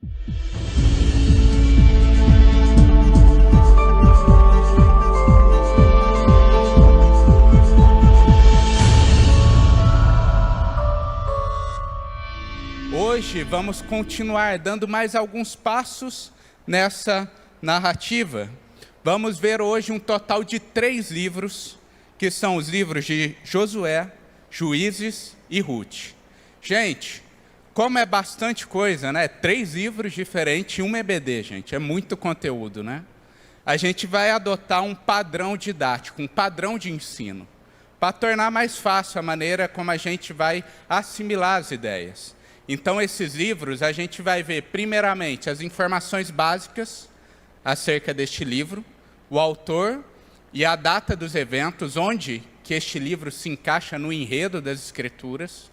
Hoje vamos continuar dando mais alguns passos nessa narrativa. Vamos ver hoje um total de 3 livros, que são os livros de Josué, Juízes e Ruth. Gente, como é bastante coisa, né? 3 livros diferentes e um EBD, gente. É muito conteúdo, né? A gente vai adotar um padrão didático, um padrão de ensino, para tornar mais fácil a maneira como a gente vai assimilar as ideias. Então, esses livros, a gente vai ver, primeiramente, as informações básicas acerca deste livro, o autor e a data dos eventos, onde que este livro se encaixa no enredo das Escrituras.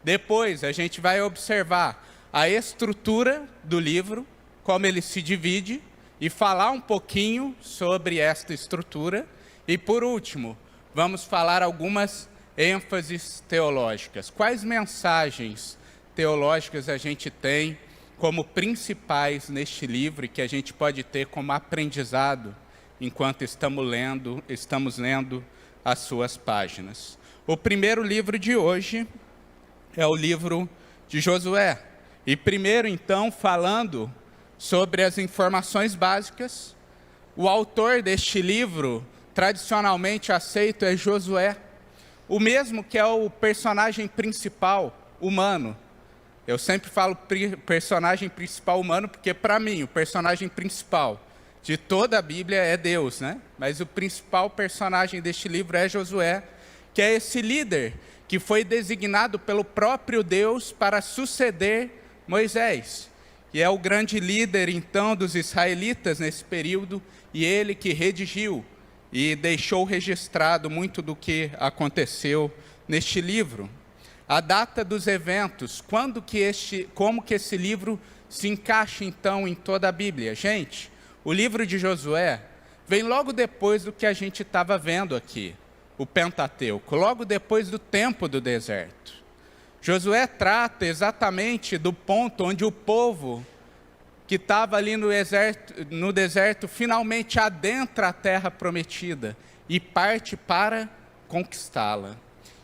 Depois, a gente vai observar a estrutura do livro, como ele se divide, e falar um pouquinho sobre esta estrutura. E, por último, vamos falar algumas ênfases teológicas. Quais mensagens teológicas a gente tem como principais neste livro e que a gente pode ter como aprendizado enquanto estamos lendo as suas páginas. O primeiro livro de hoje é o livro de Josué. E primeiro, então, falando sobre as informações básicas, o autor deste livro, tradicionalmente aceito, é Josué, o mesmo que é o personagem principal humano. Eu sempre falo personagem principal humano, porque para mim o personagem principal de toda a Bíblia é Deus, né? Mas o principal personagem deste livro é Josué, que é esse líder que foi designado pelo próprio Deus para suceder Moisés. E é o grande líder, então, dos israelitas nesse período, e ele que redigiu e deixou registrado muito do que aconteceu neste livro. A data dos eventos, como que esse livro se encaixa, então, em toda a Bíblia? Gente, o livro de Josué vem logo depois do que a gente estava vendo aqui, o Pentateuco, logo depois do tempo do deserto. Josué trata exatamente do ponto onde o povo que estava ali no deserto finalmente adentra a terra prometida e parte para conquistá-la.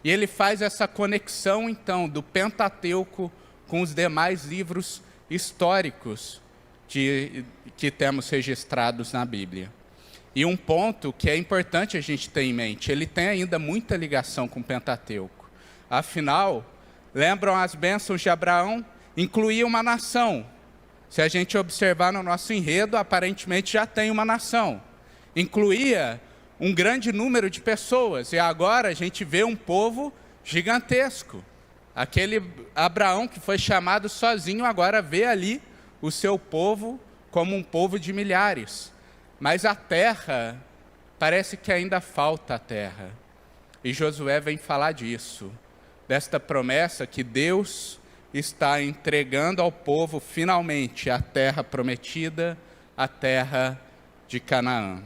E ele faz essa conexão, então, do Pentateuco com os demais livros históricos que temos registrados na Bíblia. E um ponto que é importante a gente ter em mente, ele tem ainda muita ligação com o Pentateuco. Afinal, lembram as bênçãos de Abraão? Incluía uma nação. Se a gente observar no nosso enredo, aparentemente já tem uma nação. Incluía um grande número de pessoas, e agora a gente vê um povo gigantesco. Aquele Abraão que foi chamado sozinho, agora vê ali o seu povo como um povo de milhares. Mas a terra, parece que ainda falta a terra. E Josué vem falar disso, desta promessa que Deus está entregando ao povo finalmente a terra prometida, a terra de Canaã.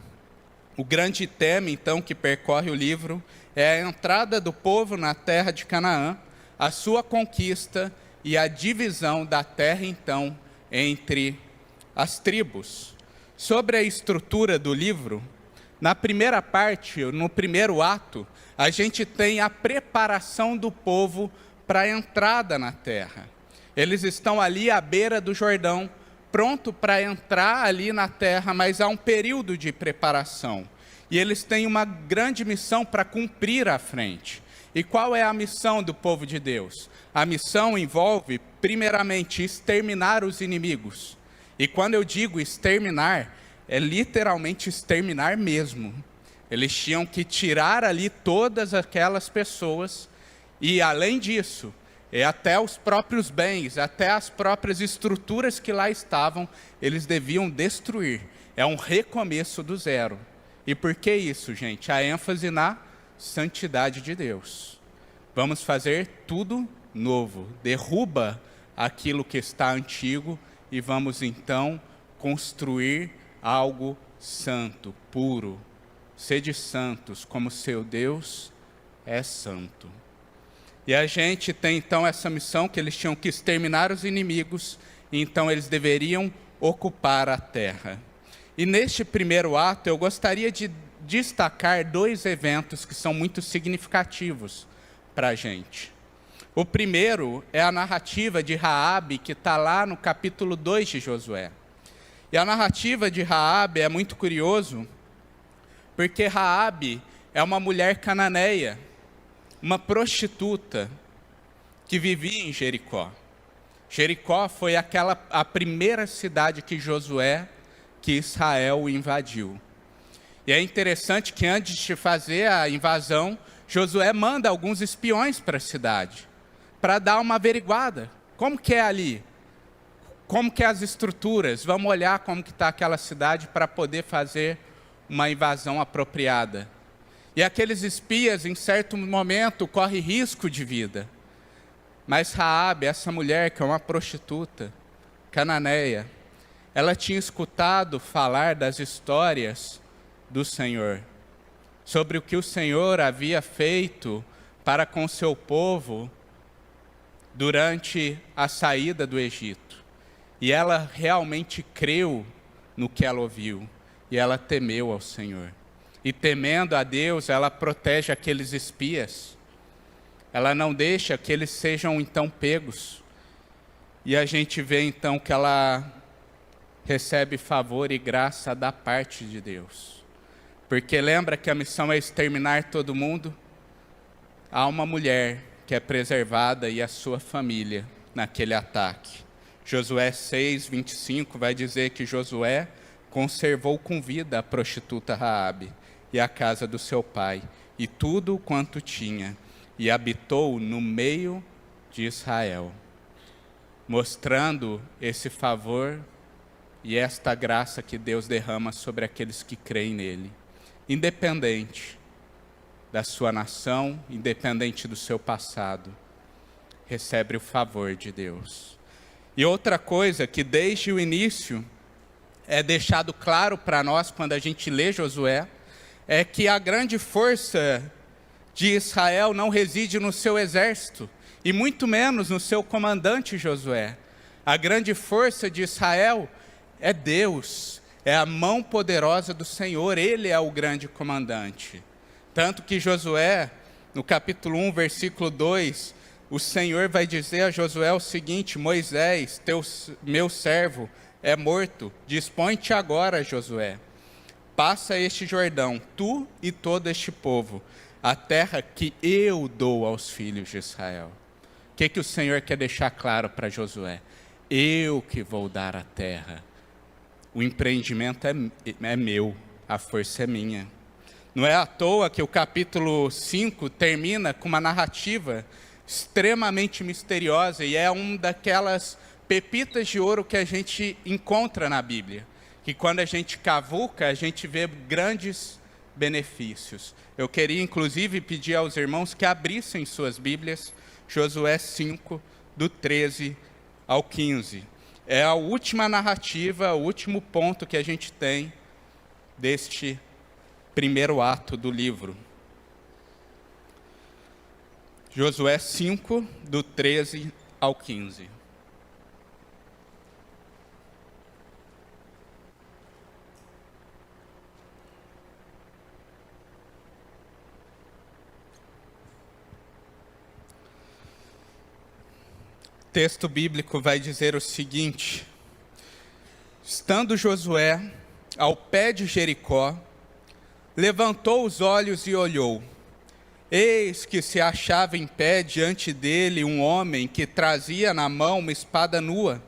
O grande tema, então, que percorre o livro é a entrada do povo na terra de Canaã, a sua conquista e a divisão da terra, então, entre as tribos. Sobre a estrutura do livro, na primeira parte, no primeiro ato, a gente tem a preparação do povo para a entrada na terra. Eles estão ali à beira do Jordão, pronto para entrar ali na terra, mas há um período de preparação. E eles têm uma grande missão para cumprir à frente. E qual é a missão do povo de Deus? A missão envolve, primeiramente, exterminar os inimigos. E quando eu digo exterminar, é literalmente exterminar mesmo. Eles tinham que tirar ali todas aquelas pessoas. E, além disso, até os próprios bens, até as próprias estruturas que lá estavam, eles deviam destruir. É um recomeço do zero. E por que isso, gente? A ênfase na santidade de Deus. Vamos fazer tudo novo. Derruba aquilo que está antigo e vamos, então, construir algo santo, puro. Sede santos, como seu Deus é santo. E a gente tem, então, essa missão que eles tinham que exterminar os inimigos então eles deveriam ocupar a terra. E neste primeiro ato, eu gostaria de destacar 2 eventos que são muito significativos para a gente. O primeiro é a narrativa de Raabe, que está lá no capítulo 2 de Josué. E a narrativa de Raabe é muito curioso, porque Raabe é uma mulher cananeia, uma prostituta, que vivia em Jericó. Jericó foi a primeira cidade que Israel invadiu. E é interessante que antes de fazer a invasão, Josué manda alguns espiões para a cidade, para dar uma averiguada. Como que é ali? Como que é as estruturas? Vamos olhar como que está aquela cidade para poder fazer uma invasão apropriada. E aqueles espias, em certo momento, correm risco de vida. Mas Raabe, essa mulher que é uma prostituta cananeia, ela tinha escutado falar das histórias do Senhor, sobre o que o Senhor havia feito para com seu povo durante a saída do Egito. E ela realmente creu no que ela ouviu, e ela temeu ao Senhor. E temendo a Deus, ela protege aqueles espias. Ela não deixa que eles sejam então pegos. E a gente vê então que ela recebe favor e graça da parte de Deus. Porque lembra que a missão é exterminar todo mundo? Há uma mulher que é preservada e a sua família naquele ataque. Josué 6:25 vai dizer que Josué conservou com vida a prostituta Raabe e a casa do seu pai, e tudo quanto tinha, e habitou no meio de Israel, mostrando esse favor e esta graça que Deus derrama sobre aqueles que creem nele, independente da sua nação, independente do seu passado, recebe o favor de Deus. E outra coisa que desde o início é deixado claro para nós quando a gente lê Josué, é que a grande força de Israel não reside no seu exército, e muito menos no seu comandante Josué. A grande força de Israel é Deus, é a mão poderosa do Senhor, Ele é o grande comandante. Tanto que Josué, no capítulo 1, versículo 2, o Senhor vai dizer a Josué o seguinte: Moisés, meu servo, é morto, dispõe-te agora, Josué. Passa este Jordão, tu e todo este povo, a terra que eu dou aos filhos de Israel. O que o Senhor quer deixar claro para Josué? Eu que vou dar a terra. O empreendimento é meu, a força é minha. Não é à toa que o capítulo 5 termina com uma narrativa extremamente misteriosa, e é uma daquelas pepitas de ouro que a gente encontra na Bíblia, que quando a gente cavuca, a gente vê grandes benefícios. Eu queria inclusive pedir aos irmãos que abrissem suas Bíblias, Josué 5, do 13 ao 15. É a última narrativa, o último ponto que a gente tem deste primeiro ato do livro. Josué 5, do 13 ao 15. O texto bíblico vai dizer o seguinte: estando Josué ao pé de Jericó, levantou os olhos e olhou. Eis que se achava em pé diante dele um homem que trazia na mão uma espada nua.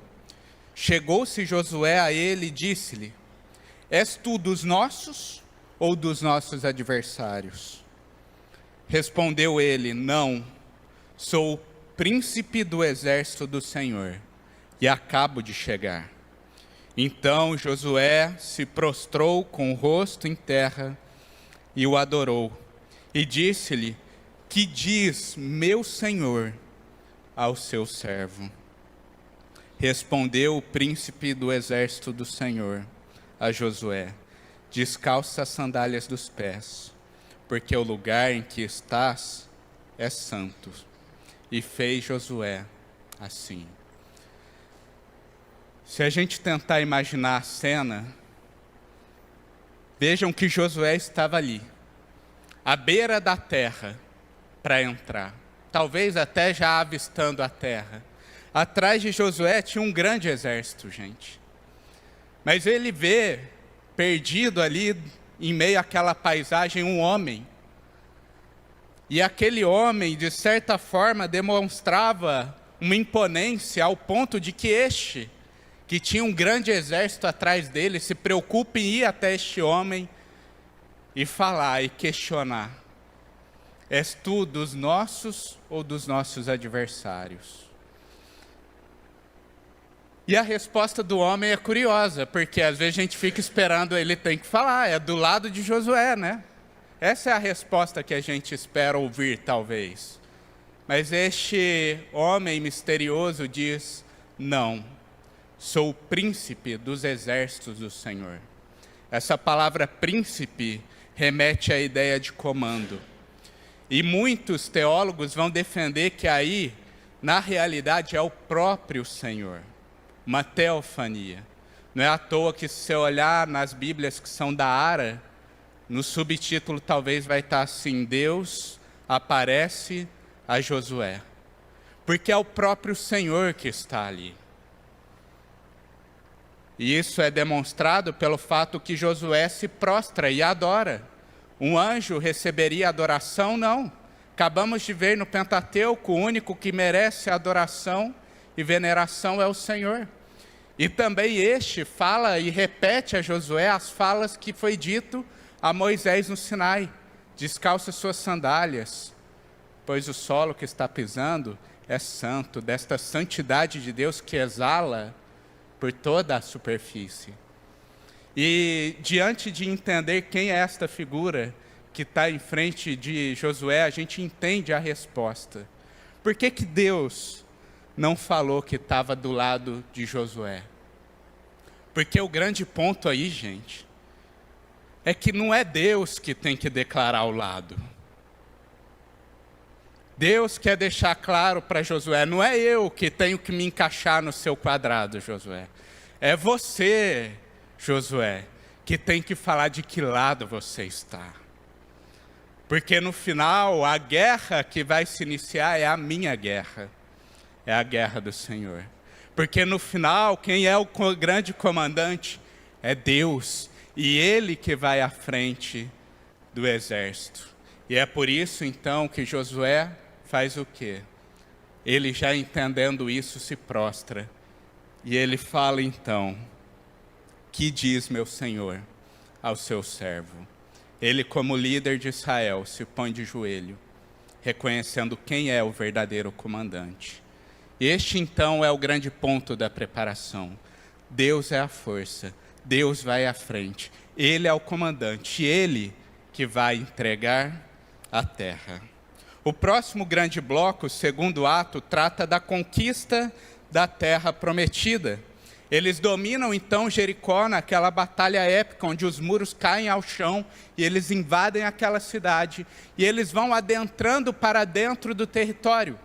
Chegou-se Josué a ele e disse-lhe: És tu dos nossos ou dos nossos adversários? Respondeu ele: Não, sou o príncipe do exército do Senhor, e acabo de chegar. Então Josué se prostrou com o rosto em terra e o adorou. E disse-lhe: Que diz meu senhor ao seu servo? Respondeu o príncipe do exército do Senhor a Josué: Descalça as sandálias dos pés, porque o lugar em que estás é santo. E fez Josué assim. Se a gente tentar imaginar a cena, vejam que Josué estava ali, à beira da terra, para entrar. Talvez até já avistando a terra. Atrás de Josué tinha um grande exército, gente. Mas ele vê, perdido ali, em meio àquela paisagem, um homem. E aquele homem, de certa forma, demonstrava uma imponência ao ponto de que este, que tinha um grande exército atrás dele, se preocupa em ir até este homem e falar e questionar: és tu dos nossos ou dos nossos adversários? E a resposta do homem é curiosa, porque às vezes a gente fica esperando ele tem que falar, é do lado de Josué, né? Essa é a resposta que a gente espera ouvir, talvez. Mas este homem misterioso diz: não, sou o príncipe dos exércitos do Senhor. Essa palavra príncipe remete à ideia de comando. E muitos teólogos vão defender que aí, na realidade, é o próprio Senhor. Uma teofania. Não é à toa que, se você olhar nas Bíblias que são da Ara, no subtítulo talvez vai estar assim: Deus aparece a Josué. Porque é o próprio Senhor que está ali. E isso é demonstrado pelo fato que Josué se prostra e adora. Um anjo receberia adoração? Não. Acabamos de ver no Pentateuco, o único que merece adoração e veneração é o Senhor. E também este fala e repete a Josué as falas que foi dito a Moisés no Sinai: descalça suas sandálias, pois o solo que está pisando é santo, desta santidade de Deus que exala por toda a superfície. E diante de entender quem é esta figura que está em frente de Josué, a gente entende a resposta. Por que que Deus não falou que estava do lado de Josué? Porque o grande ponto aí, gente, é que não é Deus que tem que declarar o lado. Deus quer deixar claro para Josué: não é eu que tenho que me encaixar no seu quadrado, Josué. É você, Josué, que tem que falar de que lado você está. Porque no final, a guerra que vai se iniciar é a minha guerra. É a guerra do Senhor. Porque no final, quem é o grande comandante é Deus. E Ele que vai à frente do exército. E é por isso então que Josué faz o quê? Ele, já entendendo isso, se prostra. E ele fala então: que diz meu Senhor ao seu servo? Ele, como líder de Israel, se põe de joelho, reconhecendo quem é o verdadeiro comandante. Este então é o grande ponto da preparação. Deus é a força, Deus vai à frente, Ele é o comandante, Ele que vai entregar a terra. O próximo grande bloco, o segundo ato, trata da conquista da terra prometida. Eles dominam então Jericó naquela batalha épica, onde os muros caem ao chão e eles invadem aquela cidade. E eles vão adentrando para dentro do território.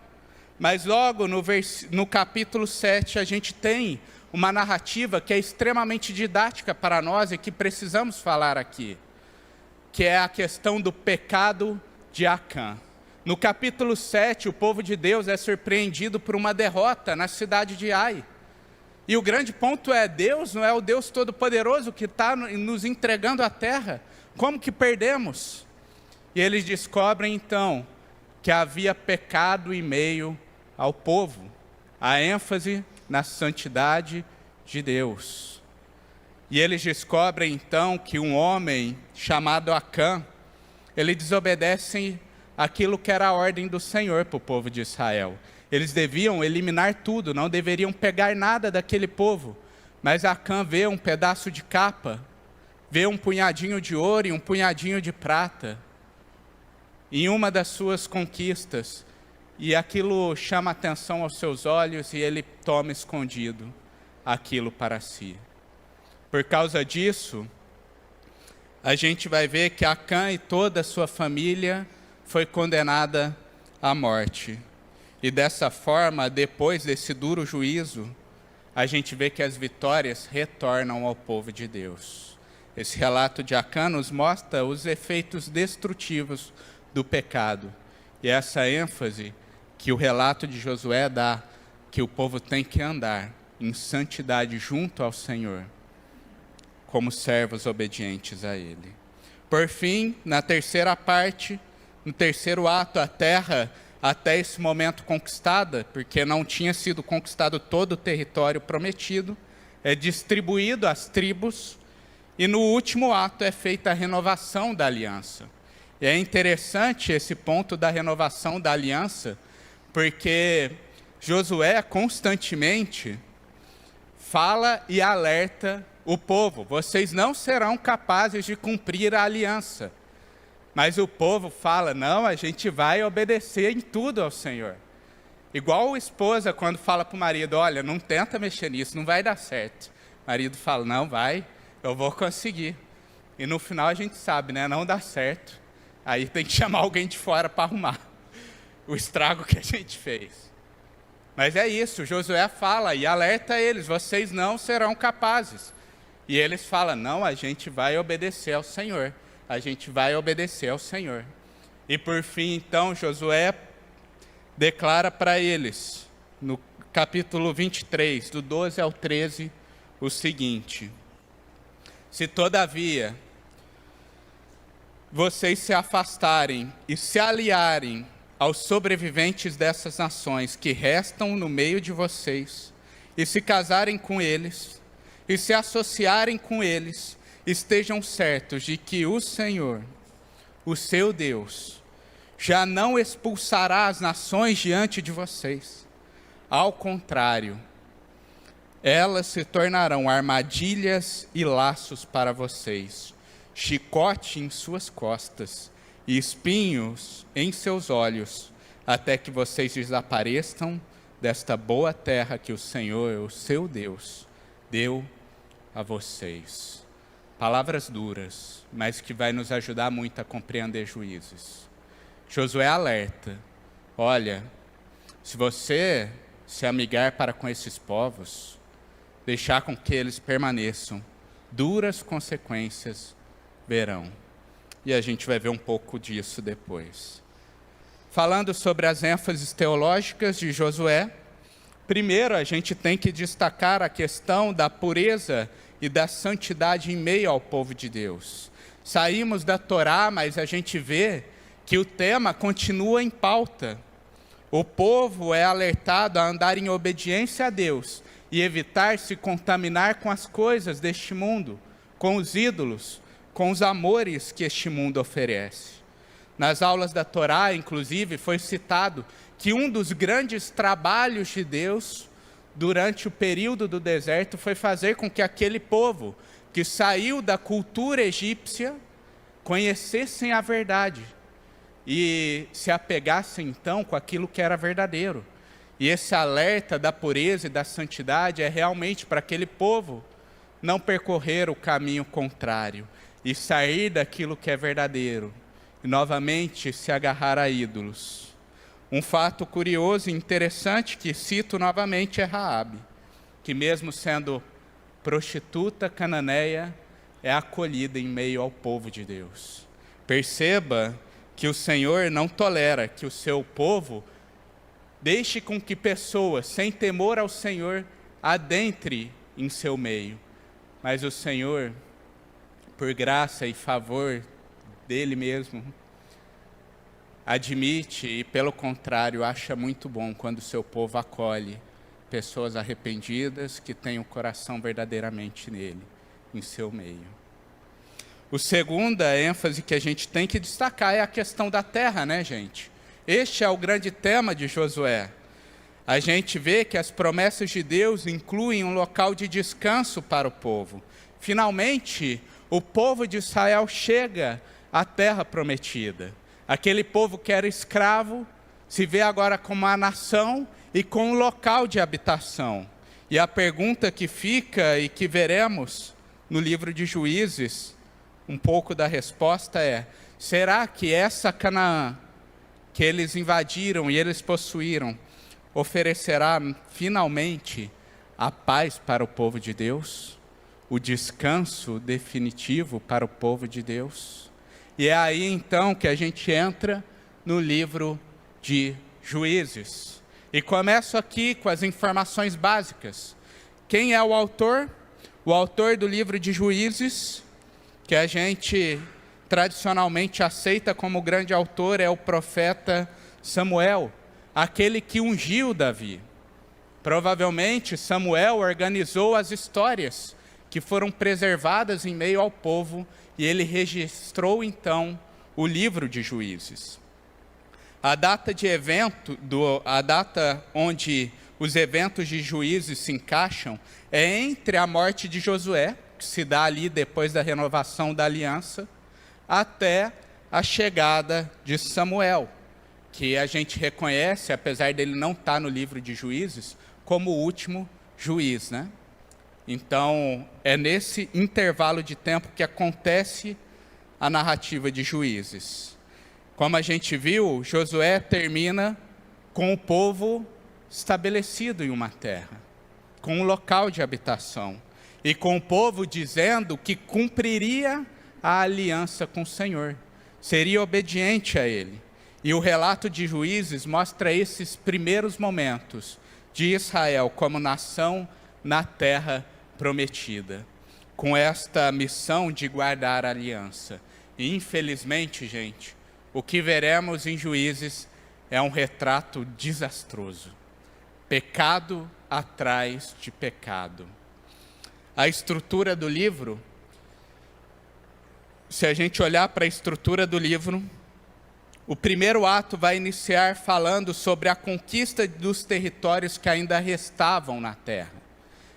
Mas logo no capítulo 7 a gente tem uma narrativa que é extremamente didática para nós e que precisamos falar aqui, que é a questão do pecado de Acã. No capítulo 7, o povo de Deus é surpreendido por uma derrota na cidade de Ai. E o grande ponto é: Deus não é o Deus Todo-Poderoso que está nos entregando a terra? Como que perdemos? E eles descobrem então que havia pecado em meio ao povo. A ênfase na santidade de Deus. E eles descobrem então que um homem chamado Acã, ele desobedece aquilo que era a ordem do Senhor para o povo de Israel. Eles deviam eliminar tudo, não deveriam pegar nada daquele povo. Mas Acã vê um pedaço de capa, vê um punhadinho de ouro e um punhadinho de prata em uma das suas conquistas. E aquilo chama atenção aos seus olhos e ele toma escondido aquilo para si. Por causa disso, a gente vai ver que Acã e toda a sua família foi condenada à morte. E dessa forma, depois desse duro juízo, a gente vê que as vitórias retornam ao povo de Deus. Esse relato de Acã nos mostra os efeitos destrutivos do pecado. E essa ênfase que o relato de Josué dá, que o povo tem que andar em santidade junto ao Senhor, como servos obedientes a Ele. Por fim, na terceira parte, no terceiro ato, a terra, até esse momento conquistada, porque não tinha sido conquistado todo o território prometido, é distribuído às tribos, e no último ato é feita a renovação da aliança. E é interessante esse ponto da renovação da aliança, porque Josué constantemente fala e alerta o povo: vocês não serão capazes de cumprir a aliança. Mas o povo fala: não, a gente vai obedecer em tudo ao Senhor. Igual a esposa quando fala para o marido: olha, não tenta mexer nisso, não vai dar certo. O marido fala: não, vai, eu vou conseguir. E no final a gente sabe, né? Não dá certo. Aí tem que chamar alguém de fora para arrumar o estrago que a gente fez. Mas é isso, Josué fala e alerta eles: vocês não serão capazes. E eles falam: não, a gente vai obedecer ao Senhor. A gente vai obedecer ao Senhor. E por fim, então, Josué declara para eles, no capítulo 23, do 12 ao 13, o seguinte: se todavia vocês se afastarem e se aliarem aos sobreviventes dessas nações que restam no meio de vocês, e se casarem com eles, e se associarem com eles, estejam certos de que o Senhor, o seu Deus, já não expulsará as nações diante de vocês. Ao contrário, elas se tornarão armadilhas e laços para vocês, chicote em suas costas e espinhos em seus olhos, até que vocês desapareçam desta boa terra que o Senhor, o seu Deus, deu a vocês. Palavras duras, mas que vai nos ajudar muito a compreender Juízes. Josué alerta: olha, se você se amigar para com esses povos, deixar com que eles permaneçam, duras consequências verão. E a gente vai ver um pouco disso depois. Falando sobre as ênfases teológicas de Josué, primeiro a gente tem que destacar a questão da pureza e da santidade em meio ao povo de Deus. Saímos da Torá, mas a gente vê que o tema continua em pauta. O povo é alertado a andar em obediência a Deus e evitar se contaminar com as coisas deste mundo, com os ídolos, com os amores que este mundo oferece. Nas aulas da Torá, inclusive, foi citado que um dos grandes trabalhos de Deus durante o período do deserto foi fazer com que aquele povo que saiu da cultura egípcia conhecessem a verdade e se apegassem então com aquilo que era verdadeiro. E esse alerta da pureza e da santidade é realmente para aquele povo não percorrer o caminho contrário e sair daquilo que é verdadeiro e novamente se agarrar a ídolos. Um fato curioso e interessante que cito novamente é Raabe, que mesmo sendo prostituta cananeia, é acolhida em meio ao povo de Deus. Perceba que o Senhor não tolera que o seu povo deixe com que pessoas sem temor ao Senhor adentre em seu meio. Mas o Senhor, por graça e favor dele mesmo, admite e, pelo contrário, acha muito bom quando o seu povo acolhe pessoas arrependidas que têm o coração verdadeiramente nele, em seu meio. O segunda ênfase que a gente tem que destacar é a questão da terra, né, gente? Este é o grande tema de Josué. A gente vê que as promessas de Deus incluem um local de descanso para o povo. Finalmente, o povo de Israel chega à terra prometida. Aquele povo que era escravo se vê agora como uma nação e com um local de habitação. E a pergunta que fica e que veremos no livro de Juízes, um pouco da resposta é: será que essa Canaã que eles invadiram e eles possuíram oferecerá finalmente a paz para o povo de Deus, o descanso definitivo para o povo de Deus. E é aí então que a gente entra no livro de Juízes. E começo aqui com as informações básicas. Quem é o autor? O autor do livro de Juízes, que a gente tradicionalmente aceita como grande autor, é o profeta Samuel, aquele que ungiu Davi. Provavelmente Samuel organizou as histórias que foram preservadas em meio ao povo e ele registrou então o livro de Juízes. A data onde os eventos de Juízes se encaixam é entre a morte de Josué, que se dá ali depois da renovação da aliança, até a chegada de Samuel, que a gente reconhece, apesar dele não estar no livro de Juízes, como o último juiz, né? Então, é nesse intervalo de tempo que acontece a narrativa de Juízes. Como a gente viu, Josué termina com o povo estabelecido em uma terra, com um local de habitação, e com o povo dizendo que cumpriria a aliança com o Senhor, seria obediente a Ele. E o relato de Juízes mostra esses primeiros momentos de Israel como nação na terra prometida, com esta missão de guardar a aliança. E infelizmente, gente, o que veremos em Juízes é um retrato desastroso. Pecado atrás de pecado. A estrutura do livro, se a gente olhar para a estrutura do livro, o primeiro ato vai iniciar falando sobre a conquista dos territórios que ainda restavam na terra.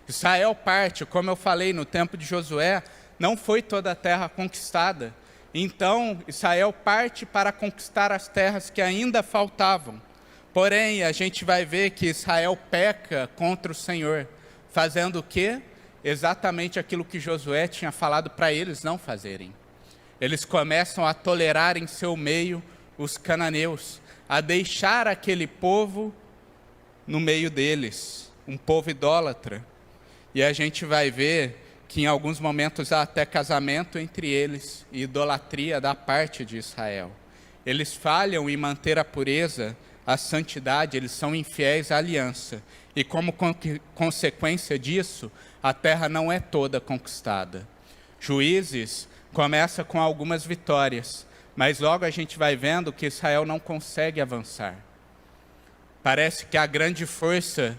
Israel parte, como eu falei, no tempo de Josué, não foi toda a terra conquistada. Então, Israel parte para conquistar as terras que ainda faltavam. Porém, a gente vai ver que Israel peca contra o Senhor, fazendo o quê? Exatamente aquilo que Josué tinha falado para eles não fazerem. Eles começam a tolerar em seu meio os cananeus, a deixar aquele povo no meio deles, um povo idólatra. E a gente vai ver que em alguns momentos há até casamento entre eles e idolatria da parte de Israel. Eles falham em manter a pureza, a santidade, eles são infiéis à aliança. E como consequência disso, a terra não é toda conquistada. Juízes começa com algumas vitórias, mas logo a gente vai vendo que Israel não consegue avançar. Parece que a grande força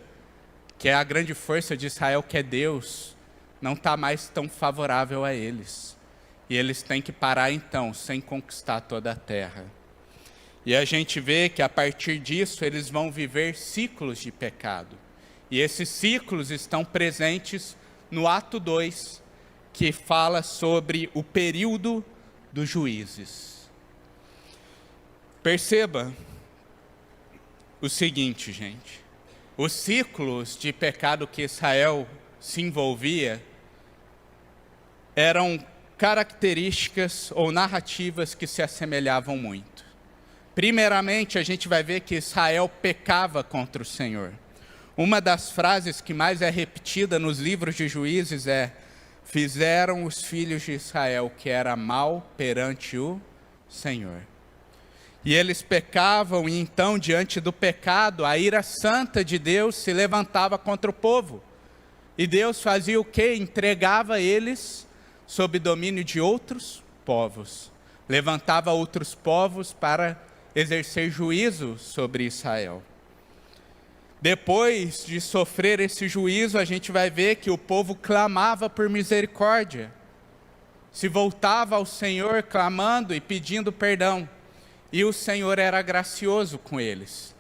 de Israel, que é Deus, não está mais tão favorável a eles. E eles têm que parar então, sem conquistar toda a terra. E a gente vê que a partir disso eles vão viver ciclos de pecado. E esses ciclos estão presentes no ato 2, que fala sobre o período dos juízes. Perceba o seguinte, gente. Os ciclos de pecado que Israel se envolvia eram características ou narrativas que se assemelhavam muito. Primeiramente, a gente vai ver que Israel pecava contra o Senhor. Uma das frases que mais é repetida nos livros de Juízes é: fizeram os filhos de Israel que era mal perante o Senhor. E eles pecavam, e então, diante do pecado, a ira santa de Deus se levantava contra o povo. E Deus fazia o quê? Entregava eles sob domínio de outros povos. Levantava outros povos para exercer juízo sobre Israel. Depois de sofrer esse juízo, a gente vai ver que o povo clamava por misericórdia. Se voltava ao Senhor clamando e pedindo perdão. E o Senhor era gracioso com eles.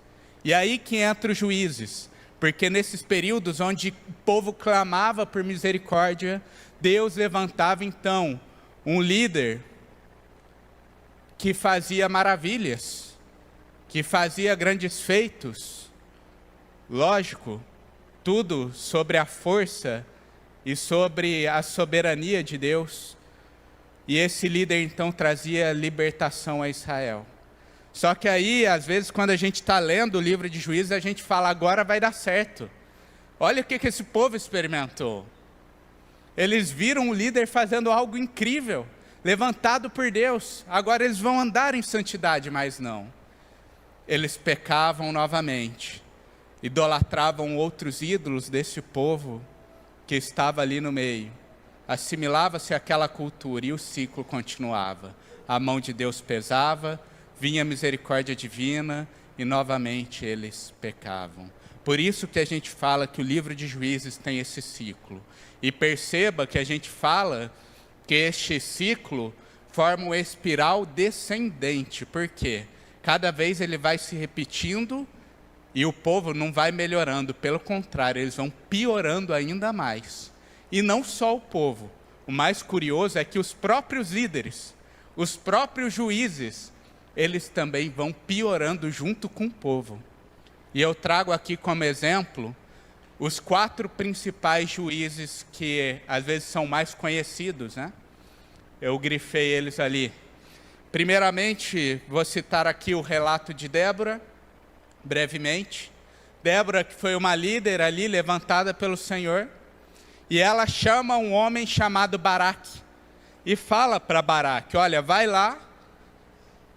E aí que entra os juízes, porque nesses períodos onde o povo clamava por misericórdia, Deus levantava então um líder que fazia maravilhas, que fazia grandes feitos. Lógico, tudo sobre a força e sobre a soberania de Deus. E esse líder então trazia libertação a Israel. Só que aí, às vezes, quando a gente está lendo o livro de Juízes, a gente fala, agora vai dar certo. Olha o que esse povo experimentou. Eles viram o líder fazendo algo incrível, levantado por Deus. Agora eles vão andar em santidade, mas não. Eles pecavam novamente, idolatravam outros ídolos desse povo que estava ali no meio. Assimilava-se àquela cultura e o ciclo continuava. A mão de Deus pesava, vinha a misericórdia divina e novamente eles pecavam. Por isso que a gente fala que o livro de Juízes tem esse ciclo. E perceba que a gente fala que este ciclo forma uma espiral descendente. Por quê? Cada vez ele vai se repetindo e o povo não vai melhorando. Pelo contrário, eles vão piorando ainda mais. E não só o povo. O mais curioso é que os próprios líderes, os próprios juízes, eles também vão piorando junto com o povo. E eu trago aqui como exemplo os 4 principais juízes que às vezes são mais conhecidos, né? Eu grifei eles ali. Primeiramente, vou citar aqui o relato de Débora, brevemente. Débora, que foi uma líder ali levantada pelo Senhor, e ela chama um homem chamado Baraque e fala para Baraque: olha, vai lá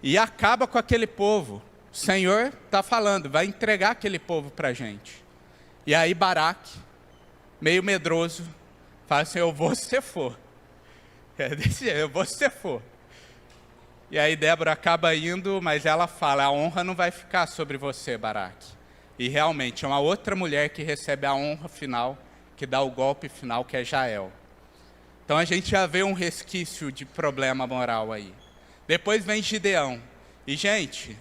e acaba com aquele povo. O Senhor está falando, vai entregar aquele povo para a gente. E aí Baraque, meio medroso, fala assim: eu vou se for. Eu vou se for. E aí Débora acaba indo, mas ela fala: a honra não vai ficar sobre você, Baraque. E realmente é uma outra mulher que recebe a honra final, que dá o golpe final, que é Jael. Então a gente já vê um resquício de problema moral aí. Depois vem Gideão. E gente,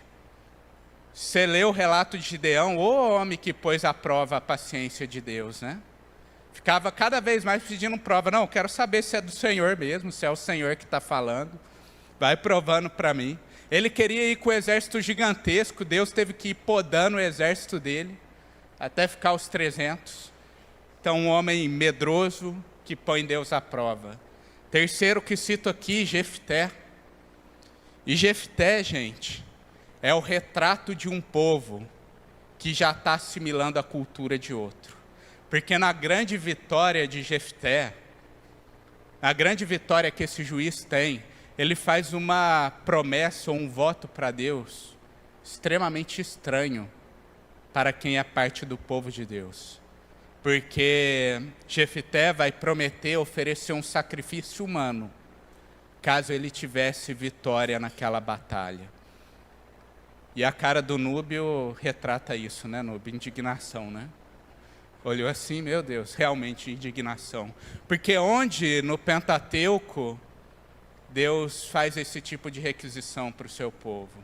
você lê o relato de Gideão, o homem que pôs à prova a paciência de Deus, né? Ficava cada vez mais pedindo prova. Não, eu quero saber se é do Senhor mesmo, se é o Senhor que está falando. Vai provando para mim. Ele queria ir com o exército gigantesco, Deus teve que ir podando o exército dele, até ficar os 300. Então, um homem medroso que põe Deus à prova. Terceiro que cito aqui, Jefté. E Jefté, gente, é o retrato de um povo que já está assimilando a cultura de outro. Porque na grande vitória de Jefté, a grande vitória que esse juiz tem, ele faz uma promessa ou um voto para Deus extremamente estranho para quem é parte do povo de Deus. Porque Jefté vai prometer oferecer um sacrifício humano, caso ele tivesse vitória naquela batalha. E a cara do Núbio retrata isso, né, Núbio? Indignação, né? Olhou assim, meu Deus, realmente indignação. Porque onde no Pentateuco Deus faz esse tipo de requisição para o seu povo?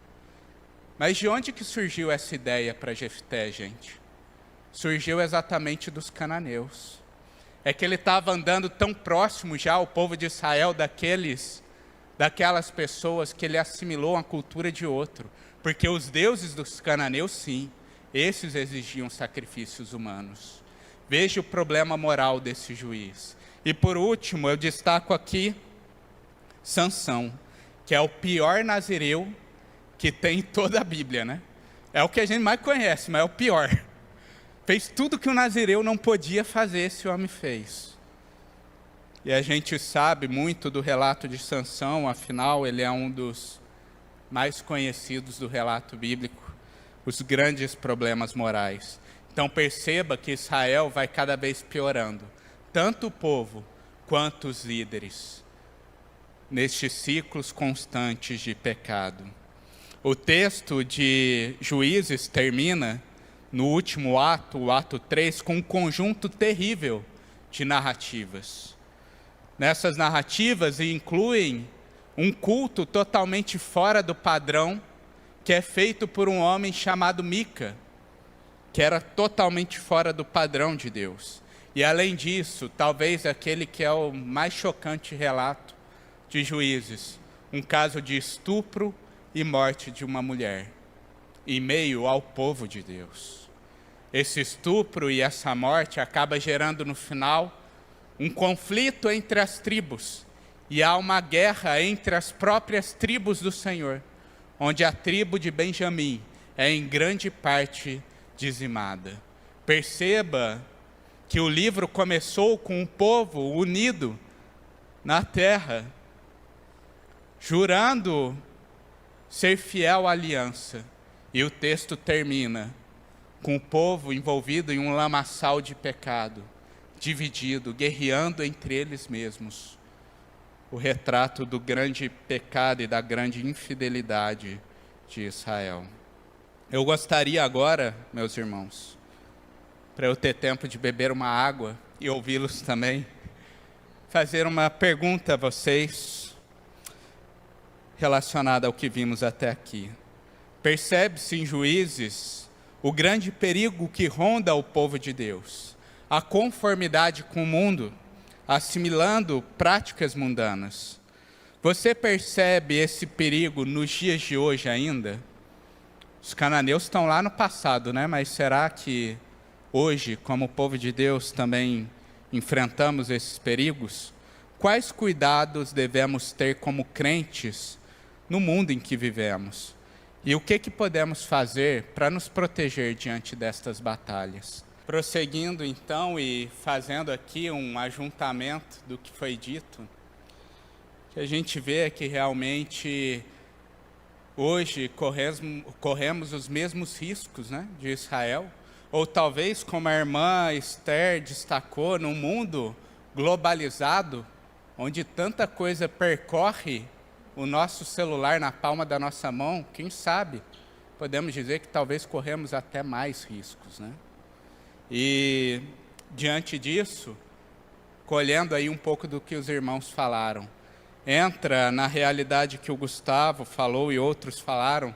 Mas de onde que surgiu essa ideia para Jefté, gente? Surgiu exatamente dos cananeus. É que ele estava andando tão próximo já ao povo de Israel, daquelas pessoas que ele assimilou a cultura de outro. Porque os deuses dos cananeus, sim, esses exigiam sacrifícios humanos. Veja o problema moral desse juiz. E por último, eu destaco aqui Sansão, que é o pior nazireu que tem em toda a Bíblia, né? É o que a gente mais conhece, mas é o pior. Fez tudo que o nazireu não podia fazer, esse homem fez. E a gente sabe muito do relato de Sansão, afinal ele é um dos mais conhecidos do relato bíblico, os grandes problemas morais. Então perceba que Israel vai cada vez piorando, tanto o povo quanto os líderes, nestes ciclos constantes de pecado. O texto de Juízes termina no último ato, o ato 3, com um conjunto terrível de narrativas. Nessas narrativas incluem um culto totalmente fora do padrão, que é feito por um homem chamado Mica, que era totalmente fora do padrão de Deus. E além disso, talvez aquele que é o mais chocante relato de Juízes, um caso de estupro e morte de uma mulher, em meio ao povo de Deus. Esse estupro e essa morte acaba gerando no final um conflito entre as tribos, e há uma guerra entre as próprias tribos do Senhor, onde a tribo de Benjamim é em grande parte dizimada. Perceba que o livro começou com um povo unido na terra, jurando ser fiel à aliança. E o texto termina com o povo envolvido em um lamaçal de pecado, dividido, guerreando entre eles mesmos. O retrato do grande pecado e da grande infidelidade de Israel. Eu gostaria agora, meus irmãos, para eu ter tempo de beber uma água e ouvi-los também, fazer uma pergunta a vocês relacionada ao que vimos até aqui. Percebe-se em Juízes o grande perigo que ronda o povo de Deus, a conformidade com o mundo, assimilando práticas mundanas. Você percebe esse perigo nos dias de hoje ainda? Os cananeus estão lá no passado, né? Mas será que hoje, como povo de Deus, também enfrentamos esses perigos? Quais cuidados devemos ter como crentes no mundo em que vivemos? E o que podemos fazer para nos proteger diante destas batalhas? Prosseguindo então e fazendo aqui um ajuntamento do que foi dito, que a gente vê que realmente hoje corremos os mesmos riscos, né, de Israel, ou talvez como a irmã Esther destacou, num mundo globalizado, onde tanta coisa percorre o nosso celular na palma da nossa mão, quem sabe, podemos dizer que talvez corremos até mais riscos, né? E, diante disso, colhendo aí um pouco do que os irmãos falaram, entra na realidade que o Gustavo falou e outros falaram,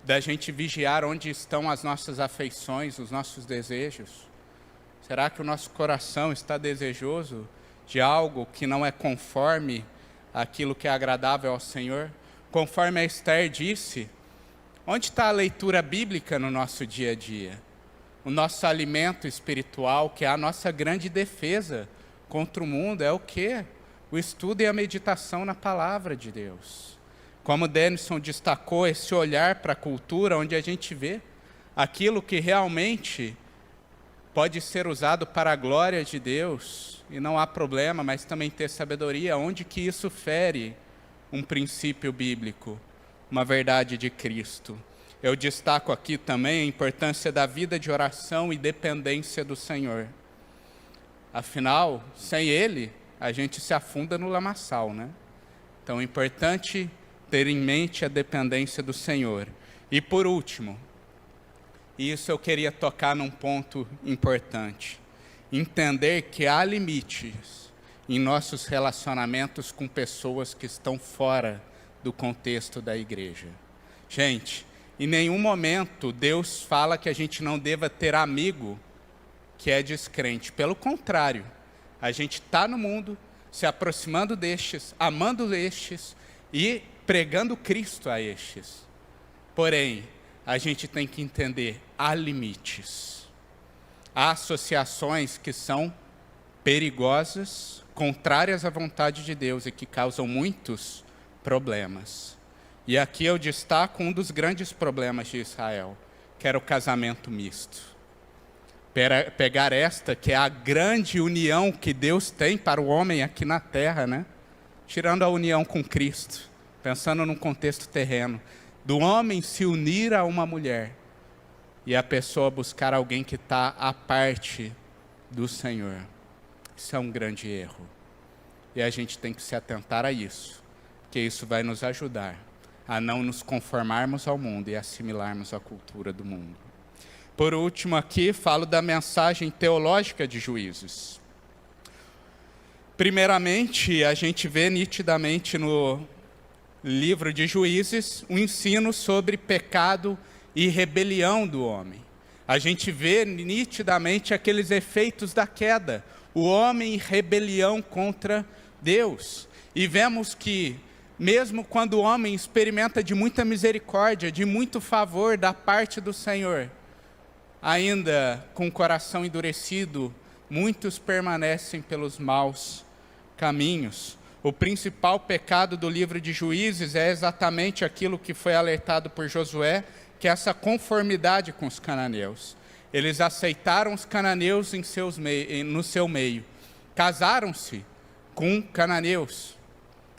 da gente vigiar onde estão as nossas afeições, os nossos desejos. Será que o nosso coração está desejoso de algo que não é conforme aquilo que é agradável ao Senhor? Conforme a Esther disse, onde está a leitura bíblica no nosso dia a dia? O nosso alimento espiritual, que é a nossa grande defesa contra o mundo, é o quê? O estudo e a meditação na palavra de Deus. Como Denison destacou, esse olhar para a cultura, onde a gente vê aquilo que realmente pode ser usado para a glória de Deus, e não há problema, mas também ter sabedoria, onde que isso fere um princípio bíblico, uma verdade de Cristo. Eu destaco aqui também a importância da vida de oração e dependência do Senhor. Afinal, sem Ele, a gente se afunda no lamaçal, né? Então é importante ter em mente a dependência do Senhor. E por último, isso eu queria tocar num ponto importante. Entender que há limites em nossos relacionamentos com pessoas que estão fora do contexto da igreja. Gente, em nenhum momento Deus fala que a gente não deva ter amigo que é descrente. Pelo contrário, a gente está no mundo, se aproximando destes, amando estes e pregando Cristo a estes. Porém, a gente tem que entender, há limites. Há associações que são perigosas, contrárias à vontade de Deus e que causam muitos problemas. E aqui eu destaco um dos grandes problemas de Israel, que era o casamento misto. Pegar esta, que é a grande união que Deus tem para o homem aqui na terra, né? Tirando a união com Cristo, pensando num contexto terreno, do homem se unir a uma mulher e a pessoa buscar alguém que está à parte do Senhor. Isso é um grande erro. E a gente tem que se atentar a isso, porque isso vai nos ajudar a não nos conformarmos ao mundo e assimilarmos a cultura do mundo. Por último aqui, falo da mensagem teológica de Juízes. Primeiramente, a gente vê nitidamente no livro de Juízes um ensino sobre pecado e rebelião do homem. A gente vê nitidamente aqueles efeitos da queda, o homem em rebelião contra Deus. E vemos que, mesmo quando o homem experimenta de muita misericórdia, de muito favor da parte do Senhor, ainda com o coração endurecido, muitos permanecem pelos maus caminhos. O principal pecado do livro de Juízes é exatamente aquilo que foi alertado por Josué, que é essa conformidade com os cananeus. eles aceitaram os cananeus no seu meio, casaram-se com cananeus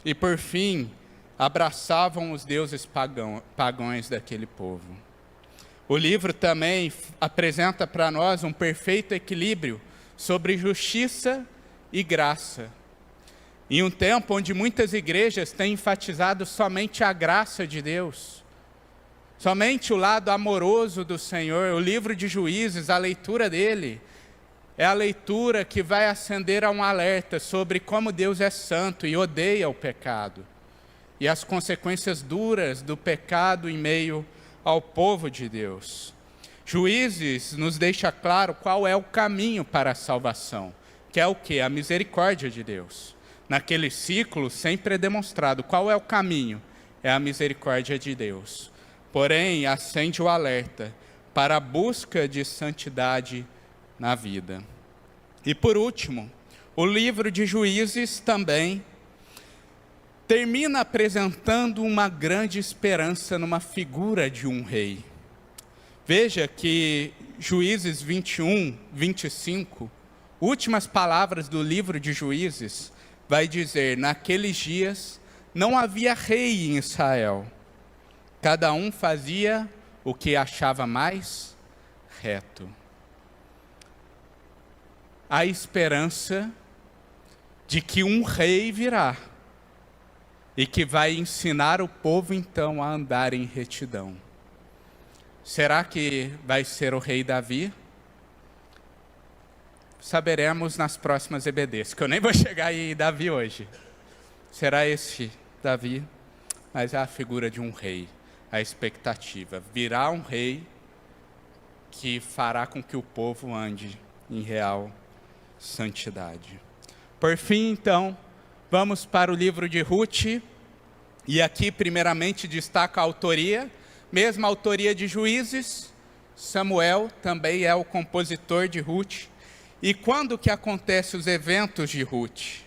e, por fim, abraçavam os deuses pagãos daquele povo. O livro também apresenta para nós um perfeito equilíbrio sobre justiça e graça. Em um tempo onde muitas igrejas têm enfatizado somente a graça de Deus, somente o lado amoroso do Senhor, o livro de Juízes, a leitura dele, é a leitura que vai acender a um alerta sobre como Deus é santo e odeia o pecado, e as consequências duras do pecado em meio ao povo de Deus. Juízes nos deixa claro qual é o caminho para a salvação, que é o quê? A misericórdia de Deus. Naquele ciclo sempre é demonstrado qual é o caminho, é a misericórdia de Deus. Porém, acende o alerta para a busca de santidade na vida. E por último, o livro de Juízes também termina apresentando uma grande esperança numa figura de um rei. Veja que Juízes 21, 25, últimas palavras do livro de Juízes, vai dizer: naqueles dias não havia rei em Israel. Cada um fazia o que achava mais reto. A esperança de que um rei virá e que vai ensinar o povo então a andar em retidão. Será que vai ser o rei Davi? Saberemos nas próximas EBDs, que eu nem vou chegar em Davi hoje. Será esse Davi? Mas é a figura de um rei, a expectativa. Virá um rei que fará com que o povo ande em real santidade. Por fim, então, vamos para o livro de Ruth, e aqui primeiramente destaca a autoria, mesma autoria de Juízes. Samuel também é o compositor de Ruth. E quando que acontecem os eventos de Ruth?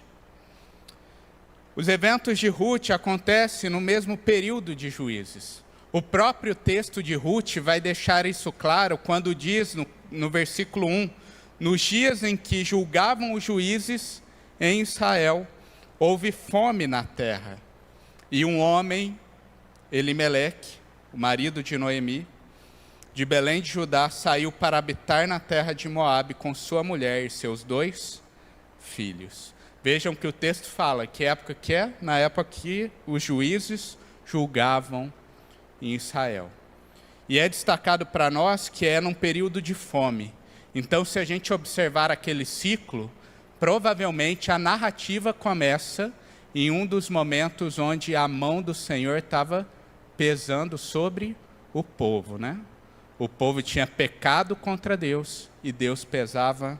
Os eventos de Ruth acontecem no mesmo período de Juízes. O próprio texto de Ruth vai deixar isso claro quando diz no versículo 1, nos dias em que julgavam os juízes em Israel, houve fome na terra. E um homem, Elimeleque, o marido de Noemi, de Belém de Judá, saiu para habitar na terra de Moabe com sua mulher e seus 2 filhos. Vejam que o texto fala que época que é? Na época que os juízes julgavam em Israel. E é destacado para nós que é num período de fome. Então, se a gente observar aquele ciclo, provavelmente a narrativa começa em um dos momentos onde a mão do Senhor estava pesando sobre o povo, né? O povo tinha pecado contra Deus e Deus pesava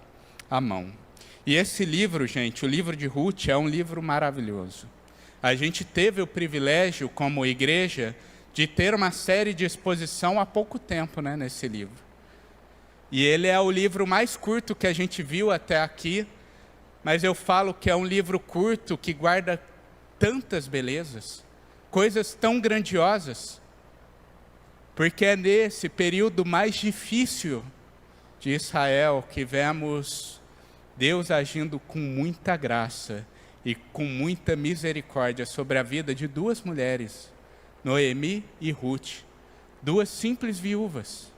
a mão. E esse livro, gente, o livro de Ruth, é um livro maravilhoso. A gente teve o privilégio, como igreja, de ter uma série de exposição há pouco tempo, né, nesse livro. E ele é o livro mais curto que a gente viu até aqui, mas eu falo que é um livro curto que guarda tantas belezas, coisas tão grandiosas, porque é nesse período mais difícil de Israel que vemos Deus agindo com muita graça e com muita misericórdia sobre a vida de 2 mulheres, Noemi e Ruth, 2 simples viúvas.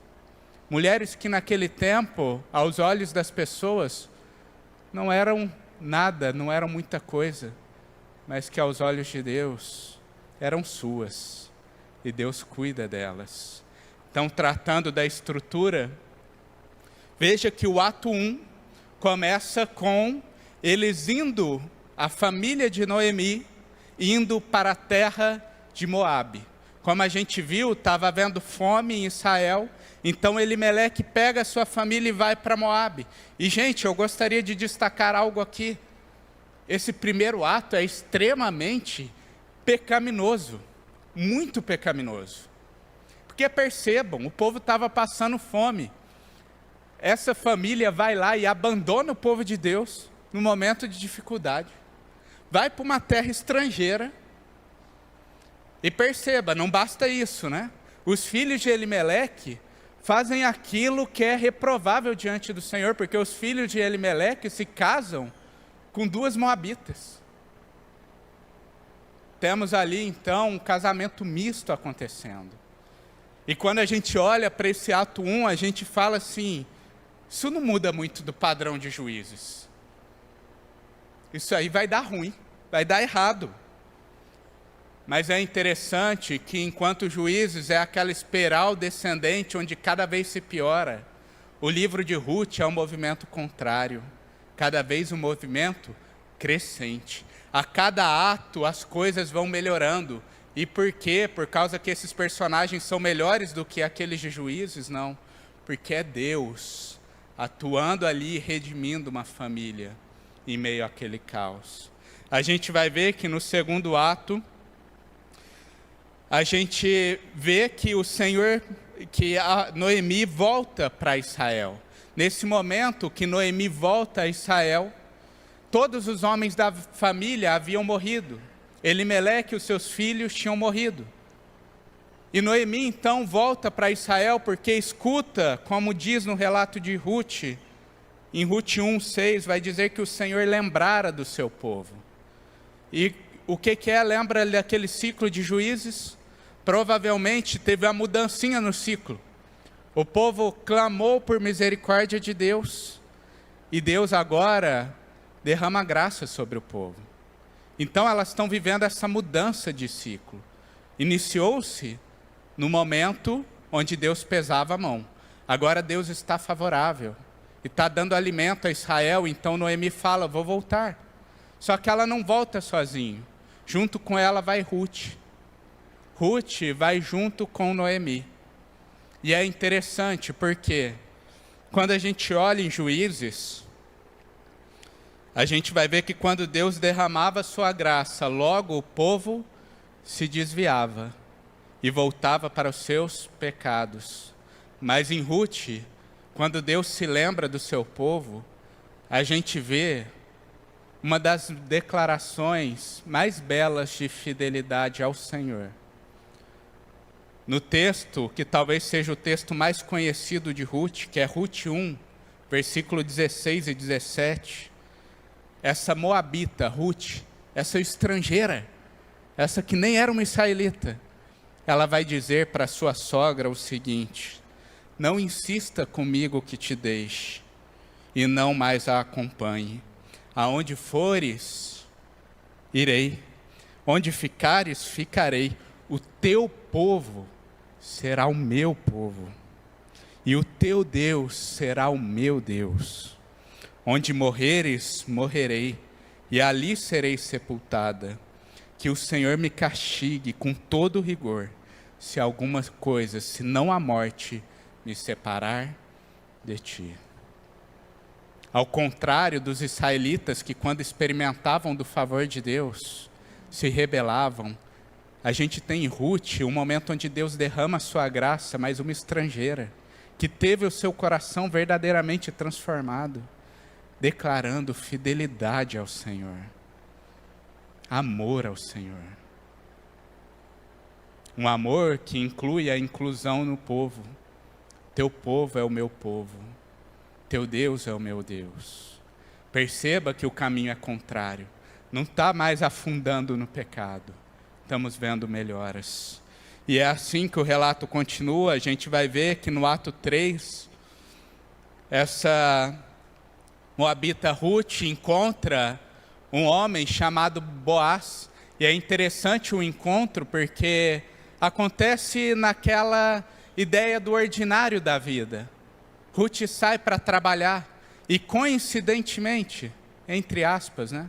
Mulheres que naquele tempo, aos olhos das pessoas, não eram nada, não eram muita coisa, mas que aos olhos de Deus eram suas, e Deus cuida delas. Então, tratando da estrutura, veja que o ato 1 começa com eles indo, a família de Noemi, indo para a terra de Moabe. Como a gente viu, estava havendo fome em Israel, então Elimeleque pega a sua família e vai para Moabe. E, gente, eu gostaria de destacar algo aqui. Esse primeiro ato é extremamente pecaminoso, muito pecaminoso. Porque percebam, o povo estava passando fome. Essa família vai lá e abandona o povo de Deus no momento de dificuldade. Vai para uma terra estrangeira. E perceba, não basta isso, né? Os filhos de Elimeleque fazem aquilo que é reprovável diante do Senhor, porque os filhos de Elimeleque se casam com duas moabitas. Temos ali, então, um casamento misto acontecendo. E quando a gente olha para esse ato 1, a gente fala assim, isso não muda muito do padrão de Juízes. Isso aí vai dar ruim, vai dar errado. Mas é interessante que enquanto Juízes é aquela espiral descendente onde cada vez se piora, o livro de Ruth é um movimento contrário, cada vez um movimento crescente. A cada ato as coisas vão melhorando. E por quê? Por causa que esses personagens são melhores do que aqueles de Juízes? Não, porque é Deus atuando ali e redimindo uma família em meio àquele caos. A gente vai ver que no segundo ato, a gente vê que o Senhor, que a Noemi volta para Israel. Nesse momento que Noemi volta a Israel, todos os homens da família haviam morrido. Elimeleque e os seus filhos tinham morrido. E Noemi então volta para Israel porque escuta, como diz no relato de Ruth, em Ruth 1:6, vai dizer que o Senhor lembrara do seu povo. E o que é? Lembra daquele ciclo de Juízes? Provavelmente teve uma mudancinha no ciclo. O povo clamou por misericórdia de Deus. E Deus agora derrama graça sobre o povo. Então elas estão vivendo essa mudança de ciclo. Iniciou-se no momento onde Deus pesava a mão. Agora Deus está favorável. E está dando alimento a Israel. Então Noemi fala, vou voltar. Só que ela não volta sozinha. Junto com ela vai Ruth. Ruth vai junto com Noemi. E é interessante porque quando a gente olha em Juízes, a gente vai ver que quando Deus derramava sua graça, logo o povo se desviava e voltava para os seus pecados. Mas em Ruth, quando Deus se lembra do seu povo, a gente vê uma das declarações mais belas de fidelidade ao Senhor. No texto, que talvez seja o texto mais conhecido de Ruth, que é Ruth 1, versículo 16 e 17, essa moabita, Ruth, essa estrangeira, essa que nem era uma israelita, ela vai dizer para sua sogra o seguinte, não insista comigo que te deixe, e não mais a acompanhe. Aonde fores, irei, onde ficares, ficarei. O teu povo será o meu povo, e o teu Deus será o meu Deus. Onde morreres, morrerei, e ali serei sepultada. Que o Senhor me castigue com todo rigor, se alguma coisa, se não a morte, me separar de ti. Ao contrário dos israelitas que quando experimentavam do favor de Deus, se rebelavam, a gente tem em Ruth um momento onde Deus derrama a sua graça, mas uma estrangeira, que teve o seu coração verdadeiramente transformado, declarando fidelidade ao Senhor, amor ao Senhor. Um amor que inclui a inclusão no povo. Teu povo é o meu povo. Teu Deus é o meu Deus. Perceba que o caminho é contrário. Não está mais afundando no pecado. Estamos vendo melhoras. E é assim que o relato continua. A gente vai ver que no ato 3, essa moabita Ruth encontra um homem chamado Boaz. E é interessante o encontro porque acontece naquela ideia do ordinário da vida. Ruth sai para trabalhar e coincidentemente, entre aspas, né?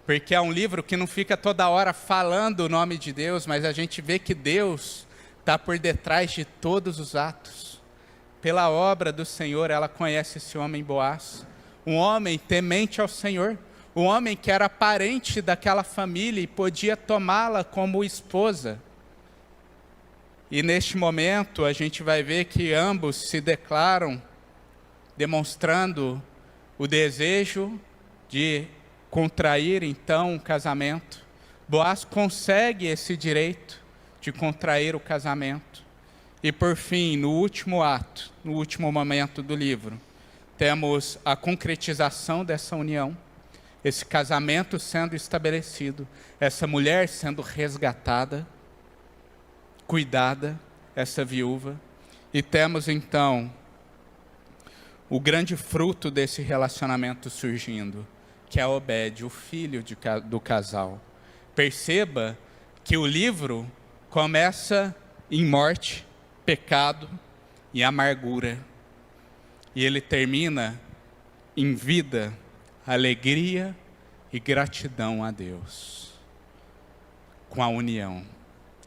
Porque é um livro que não fica toda hora falando o nome de Deus, mas a gente vê que Deus está por detrás de todos os atos. Pela obra do Senhor, ela conhece esse homem Boaz, um homem temente ao Senhor, um homem que era parente daquela família e podia tomá-la como esposa. E neste momento a gente vai ver que ambos se declaram, demonstrando o desejo de contrair então um casamento. Boaz consegue esse direito de contrair o casamento. E por fim, no último ato, no último momento do livro, temos a concretização dessa união, esse casamento sendo estabelecido, essa mulher sendo resgatada, cuidada, essa viúva. E temos então o grande fruto desse relacionamento surgindo, que é Obed, o filho do casal. Perceba que o livro começa em morte, pecado e amargura. E ele termina em vida, alegria e gratidão a Deus. Com a união.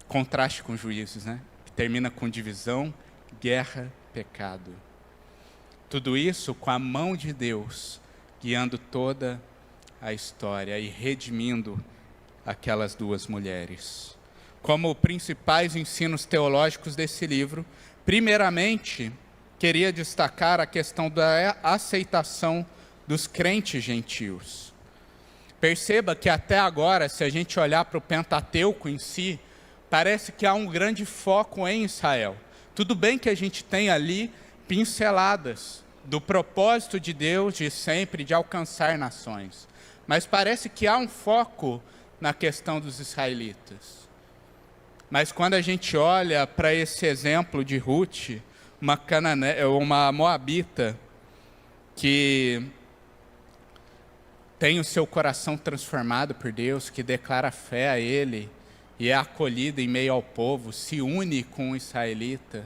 Contraste com Juízes, né? Que termina com divisão, guerra, pecado. Tudo isso com a mão de Deus, guiando toda a história e redimindo aquelas duas mulheres. Como principais ensinos teológicos desse livro, primeiramente, queria destacar a questão da aceitação dos crentes gentios. Perceba que até agora, se a gente olhar para o Pentateuco em si, parece que há um grande foco em Israel. Tudo bem que a gente tem ali pinceladas do propósito de Deus de sempre de alcançar nações. Mas parece que há um foco na questão dos israelitas. Mas quando a gente olha para esse exemplo de Ruth, uma moabita que tem o seu coração transformado por Deus, que declara fé a Ele e é acolhida em meio ao povo, se une com o israelita,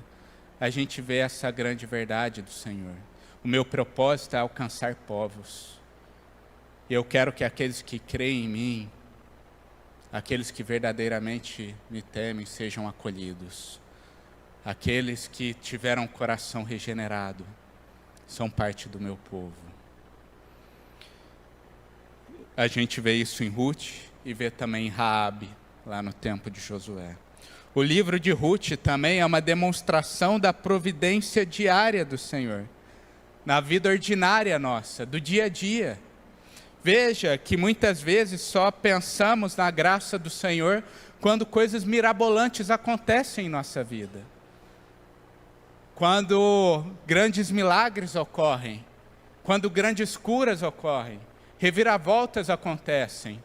a gente vê essa grande verdade do Senhor. O meu propósito é alcançar povos. E eu quero que aqueles que creem em mim, aqueles que verdadeiramente me temem, sejam acolhidos. Aqueles que tiveram o coração regenerado, são parte do meu povo. A gente vê isso em Ruth e vê também em Raabe, lá no tempo de Josué. O livro de Ruth também é uma demonstração da providência diária do Senhor, na vida ordinária nossa, do dia a dia. Veja que muitas vezes só pensamos na graça do Senhor quando coisas mirabolantes acontecem em nossa vida. Quando grandes milagres ocorrem, quando grandes curas ocorrem, reviravoltas acontecem.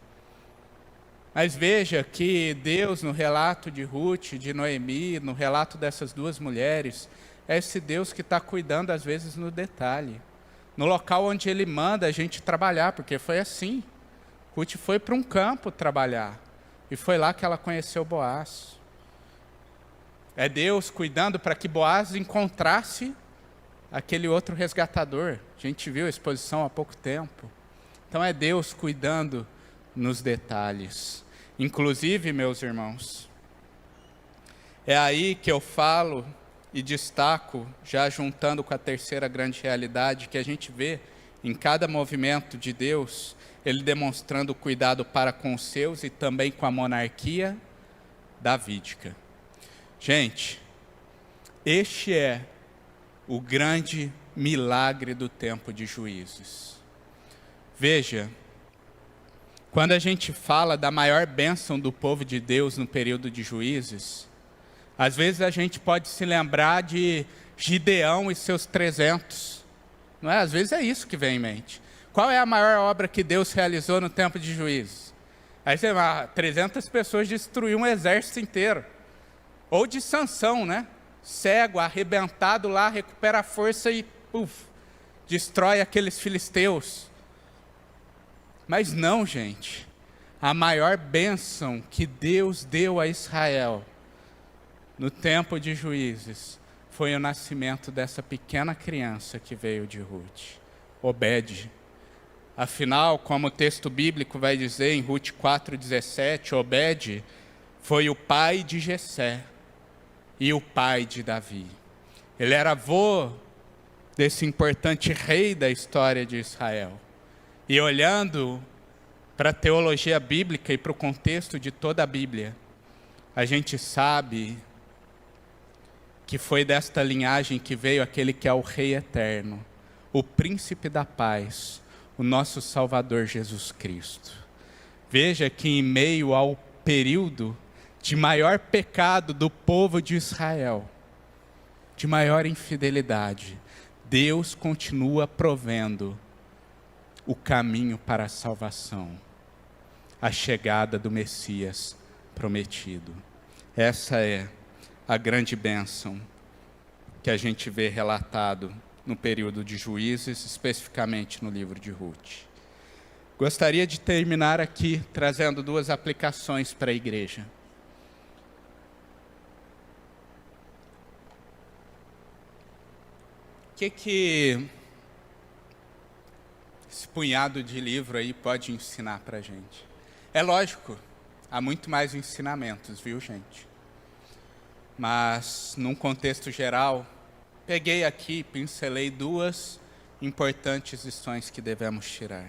Mas veja que Deus, no relato de Ruth, de Noemi, no relato dessas duas mulheres, é esse Deus que está cuidando às vezes no detalhe. No local onde Ele manda a gente trabalhar, porque foi assim. Ruth foi para um campo trabalhar, e foi lá que ela conheceu Boaz. É Deus cuidando para que Boaz encontrasse aquele outro resgatador. A gente viu a exposição há pouco tempo. Então é Deus cuidando nos detalhes. Inclusive, meus irmãos, é aí que eu falo e destaco, já juntando com a terceira grande realidade, que a gente vê em cada movimento de Deus, Ele demonstrando cuidado para com os seus e também com a monarquia davídica. Gente, este é o grande milagre do tempo de Juízes. Veja, quando a gente fala da maior bênção do povo de Deus no período de Juízes, às vezes a gente pode se lembrar de Gideão e seus 300. Não é? Às vezes é isso que vem em mente. Qual é a maior obra que Deus realizou no tempo de Juízes? Aí você vai, 300 pessoas destruíram um exército inteiro. Ou de Sansão, né? Cego, arrebentado lá, recupera a força e destrói aqueles filisteus. Mas não, gente. A maior bênção que Deus deu a Israel no tempo de Juízes foi o nascimento dessa pequena criança que veio de Ruth, Obed. Afinal, como o texto bíblico vai dizer em Ruth 4,17, Obed foi o pai de Jessé e o pai de Davi. Ele era avô desse importante rei da história de Israel. E olhando para a teologia bíblica e para o contexto de toda a Bíblia, a gente sabe que foi desta linhagem que veio aquele que é o Rei Eterno, o Príncipe da Paz, o nosso Salvador Jesus Cristo. Veja que em meio ao período de maior pecado do povo de Israel, de maior infidelidade, Deus continua provendo o caminho para a salvação, a chegada do Messias prometido. Essa é a grande bênção que a gente vê relatado no período de Juízes, especificamente no livro de Ruth. Gostaria de terminar aqui trazendo duas aplicações para a igreja. O que esse punhado de livro aí pode ensinar para a gente? É lógico, há muito mais ensinamentos, viu, gente? Mas, num contexto geral, peguei aqui, pincelei duas importantes lições que devemos tirar.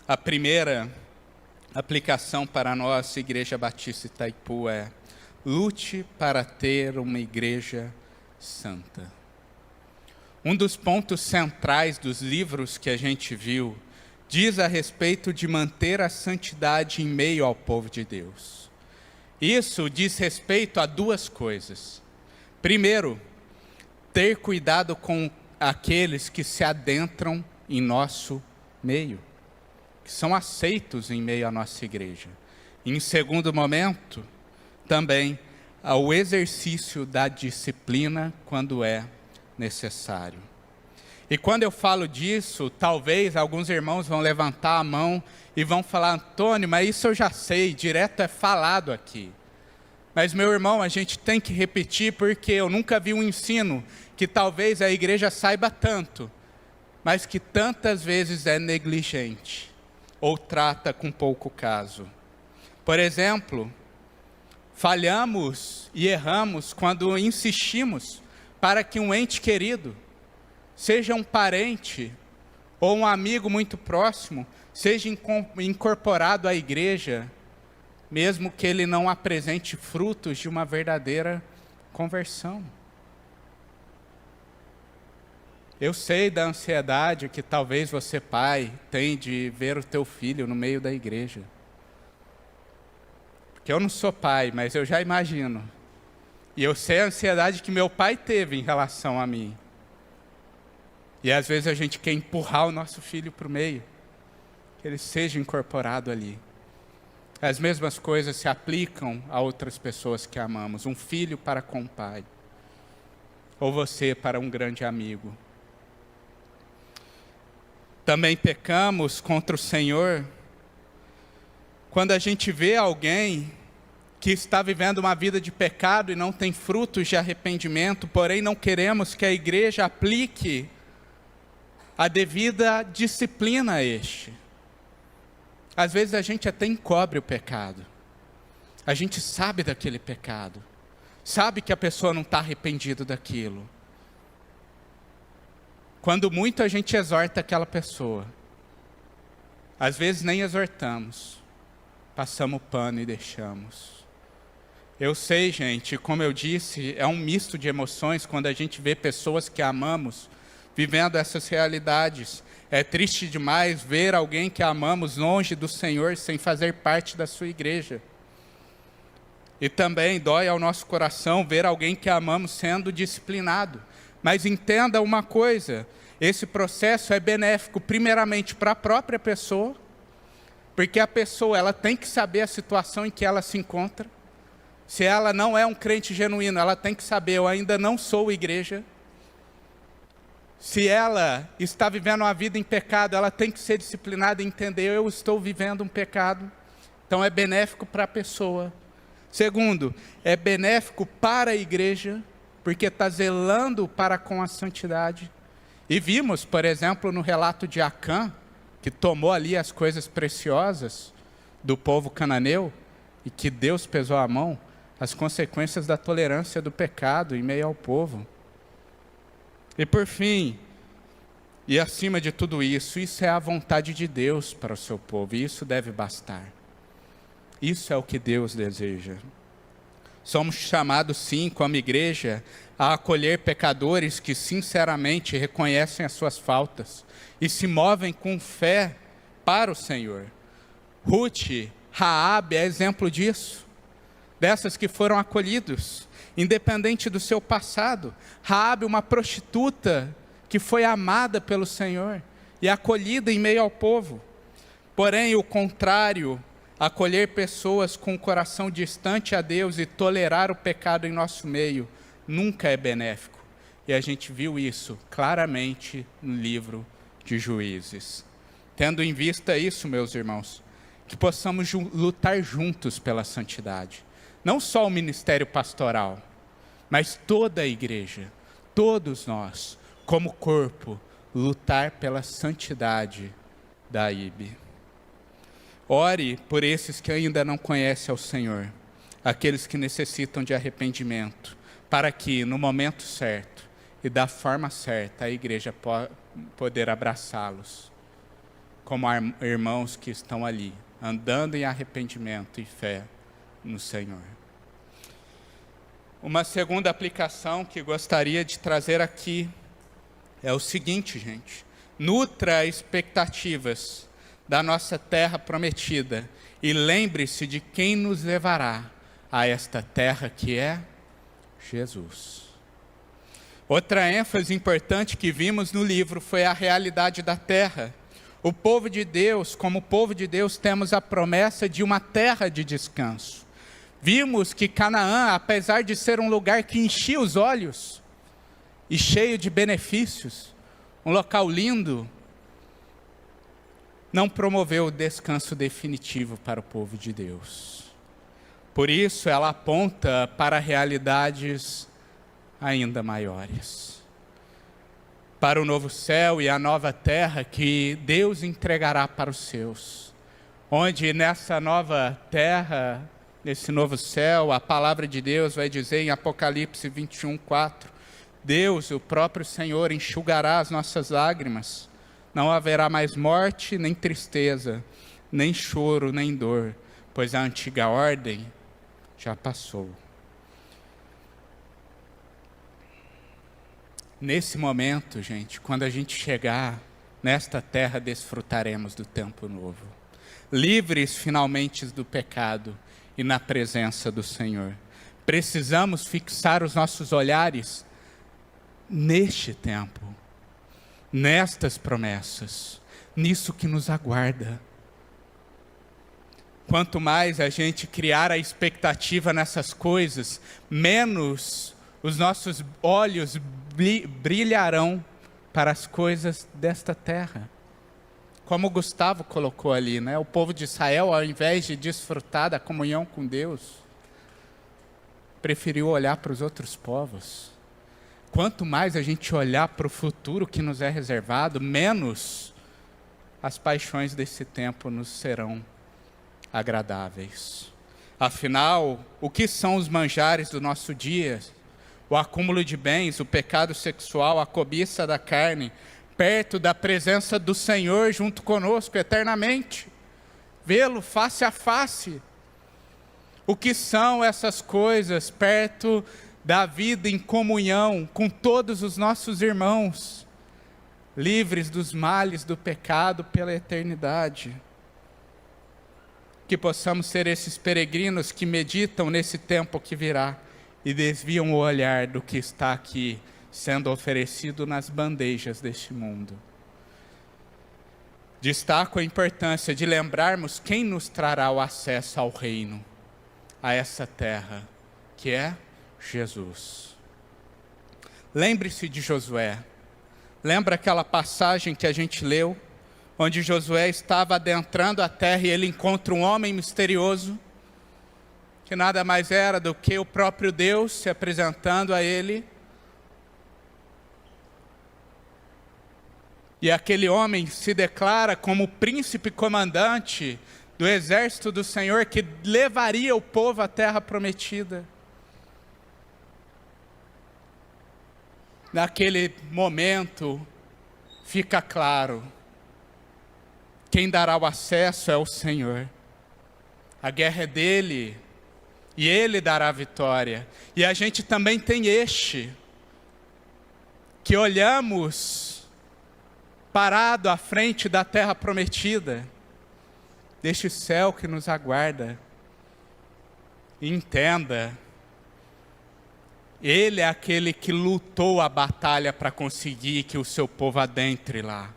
A primeira aplicação para nós, Igreja Batista Itaipu, é: lute para ter uma igreja santa. Um dos pontos centrais dos livros que a gente viu diz a respeito de manter a santidade em meio ao povo de Deus. Isso diz respeito a duas coisas. Primeiro, ter cuidado com aqueles que se adentram em nosso meio, que são aceitos em meio à nossa igreja. E, em segundo momento, também ao exercício da disciplina quando é necessário. E quando eu falo disso, talvez alguns irmãos vão levantar a mão e vão falar: Antônio, mas isso eu já sei, direto é falado aqui. Mas, meu irmão, a gente tem que repetir, porque eu nunca vi um ensino que talvez a igreja saiba tanto, mas que tantas vezes é negligente ou trata com pouco caso. Por exemplo, falhamos e erramos quando insistimos para que um ente querido, seja um parente ou um amigo muito próximo, seja incorporado à igreja, mesmo que ele não apresente frutos de uma verdadeira conversão. Eu sei da ansiedade que talvez você, pai, tem de ver o teu filho no meio da igreja. Porque eu não sou pai, mas eu já imagino. E eu sei a ansiedade que meu pai teve em relação a mim. E às vezes a gente quer empurrar o nosso filho para o meio, que ele seja incorporado ali. As mesmas coisas se aplicam a outras pessoas que amamos. Um filho para com o pai. Ou você para um grande amigo. Também pecamos contra o Senhor quando a gente vê alguém que está vivendo uma vida de pecado e não tem frutos de arrependimento, porém não queremos que a igreja aplique a devida disciplina a este. Às vezes a gente até encobre o pecado. A gente sabe daquele pecado. Sabe que a pessoa não está arrependida daquilo. Quando muito a gente exorta aquela pessoa. Às vezes nem exortamos. Passamos o pano e deixamos. Eu sei, gente, como eu disse, é um misto de emoções quando a gente vê pessoas que amamos vivendo essas realidades. É triste demais ver alguém que amamos longe do Senhor sem fazer parte da sua igreja. E também dói ao nosso coração ver alguém que amamos sendo disciplinado. Mas entenda uma coisa, esse processo é benéfico primeiramente para a própria pessoa, porque a pessoa ela tem que saber a situação em que ela se encontra. Se ela não é um crente genuíno, ela tem que saber: eu ainda não sou igreja. Se ela está vivendo uma vida em pecado, ela tem que ser disciplinada e entender: eu estou vivendo um pecado. Então é benéfico para a pessoa. Segundo, é benéfico para a igreja, porque está zelando para com a santidade. E vimos, por exemplo, no relato de Acã, que tomou ali as coisas preciosas do povo cananeu, e que Deus pesou a mão, as consequências da tolerância do pecado em meio ao povo. E por fim, e acima de tudo isso, isso é a vontade de Deus para o seu povo, e isso deve bastar. Isso é o que Deus deseja. Somos chamados, sim, como igreja, a acolher pecadores que sinceramente reconhecem as suas faltas e se movem com fé para o Senhor. Ruth, Raabe é exemplo disso. dessas que foram acolhidos, independente do seu passado. Raabe, uma prostituta que foi amada pelo Senhor e acolhida em meio ao povo. Porém, o contrário, acolher pessoas com o coração distante a Deus e tolerar o pecado em nosso meio, nunca é benéfico. E a gente viu isso claramente no livro de Juízes. Tendo em vista isso, meus irmãos, que possamos lutar juntos pela santidade. Não só o ministério pastoral, mas toda a igreja, todos nós, como corpo, lutar pela santidade da IB. Ore por esses que ainda não conhecem ao Senhor, aqueles que necessitam de arrependimento, para que no momento certo e da forma certa a igreja poder abraçá-los como irmãos que estão ali, andando em arrependimento e fé no Senhor. Uma segunda aplicação que gostaria de trazer aqui é o seguinte, gente: nutra expectativas da nossa terra prometida e lembre-se de quem nos levará a esta terra que é Jesus. Outra ênfase importante que vimos no livro foi a realidade da terra. O povo de Deus, como povo de Deus, temos a promessa de uma terra de descanso. Vimos que Canaã, apesar de ser um lugar que enchia os olhos e cheio de benefícios, um local lindo, não promoveu o descanso definitivo para o povo de Deus. Por isso, ela aponta para realidades ainda maiores. Para o novo céu e a nova terra que Deus entregará para os seus. Onde nessa nova terra, nesse novo céu, a palavra de Deus vai dizer em Apocalipse 21:4, Deus, o próprio Senhor, enxugará as nossas lágrimas. Não haverá mais morte, nem tristeza, nem choro, nem dor, pois a antiga ordem já passou. Nesse momento, gente, quando a gente chegar nesta terra, desfrutaremos do tempo novo. Livres finalmente do pecado e na presença do Senhor. Precisamos fixar os nossos olhares neste tempo, nestas promessas, nisso que nos aguarda. Quanto mais a gente criar a expectativa nessas coisas, menos os nossos olhos brilharão para as coisas desta terra. Como o Gustavo colocou ali, né? O povo de Israel, ao invés de desfrutar da comunhão com Deus, preferiu olhar para os outros povos. Quanto mais a gente olhar para o futuro que nos é reservado, menos as paixões desse tempo nos serão agradáveis. Afinal, o que são os manjares do nosso dia? O acúmulo de bens, o pecado sexual, a cobiça da carne, perto da presença do Senhor junto conosco eternamente. Vê-lo face a face. O que são essas coisas perto da vida em comunhão com todos os nossos irmãos, livres dos males do pecado pela eternidade? Que possamos ser esses peregrinos que meditam nesse tempo que virá e desviam o olhar do que está aqui sendo oferecido nas bandejas deste mundo. Destaco a importância de lembrarmos quem nos trará o acesso ao reino, a essa terra, que é Jesus. Lembre-se de Josué. Lembra aquela passagem que a gente leu, onde Josué estava adentrando a terra e ele encontra um homem misterioso, que nada mais era do que o próprio Deus se apresentando a ele. E aquele homem se declara como o príncipe comandante do exército do Senhor que levaria o povo à terra prometida. Naquele momento, fica claro, quem dará o acesso é o Senhor. A guerra é dele, e ele dará a vitória. E a gente também tem que olhamos parado à frente da terra prometida, deste céu que nos aguarda. Entenda, Ele é aquele que lutou a batalha para conseguir que o seu povo adentre lá.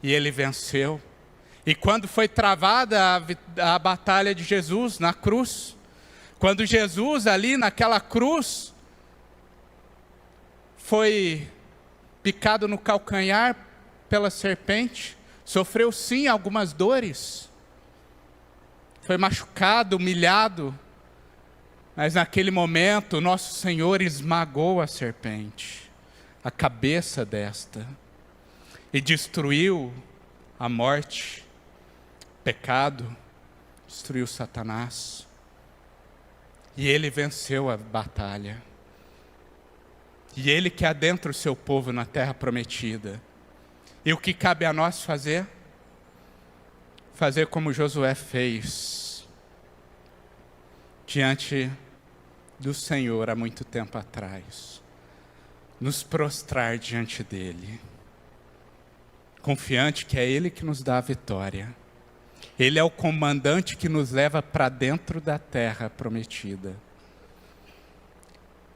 E Ele venceu. E quando foi travada a batalha de Jesus na cruz, quando Jesus ali naquela cruz foi picado no calcanhar pela serpente, sofreu sim algumas dores, foi machucado, humilhado, mas naquele momento nosso Senhor esmagou a serpente, a cabeça desta, e destruiu a morte, o pecado, destruiu Satanás. E Ele venceu a batalha. E Ele que adentra o seu povo na terra prometida. E o que cabe a nós fazer? Fazer como Josué fez diante do Senhor há muito tempo atrás. Nos prostrar diante dEle, confiante que é Ele que nos dá a vitória. Ele é o comandante que nos leva para dentro da terra prometida.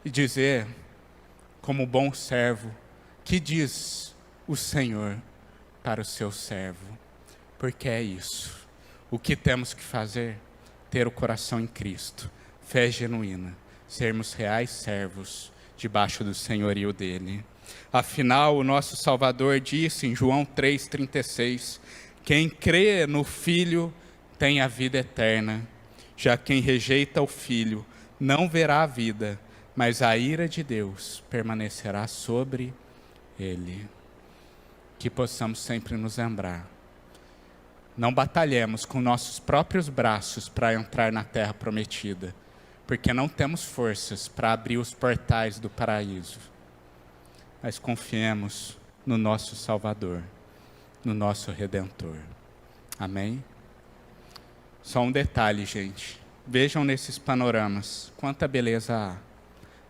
E dizer, como bom servo, que diz o Senhor para o seu servo? Porque é isso. O que temos que fazer? Ter o coração em Cristo, fé genuína, sermos reais servos debaixo do senhorio dEle. Afinal, o nosso Salvador disse em João 3,36, quem crê no Filho tem a vida eterna. Já quem rejeita o Filho não verá a vida, mas a ira de Deus permanecerá sobre ele. Que possamos sempre nos lembrar. Não batalhemos com nossos próprios braços para entrar na terra prometida, porque não temos forças para abrir os portais do paraíso. Mas confiemos no nosso Salvador, no nosso Redentor. Amém? Só um detalhe, gente. Vejam nesses panoramas quanta beleza há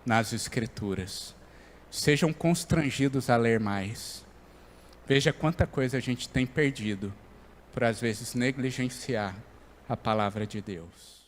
nas Escrituras. Sejam constrangidos a ler mais. Veja quanta coisa a gente tem perdido por às vezes negligenciar a palavra de Deus.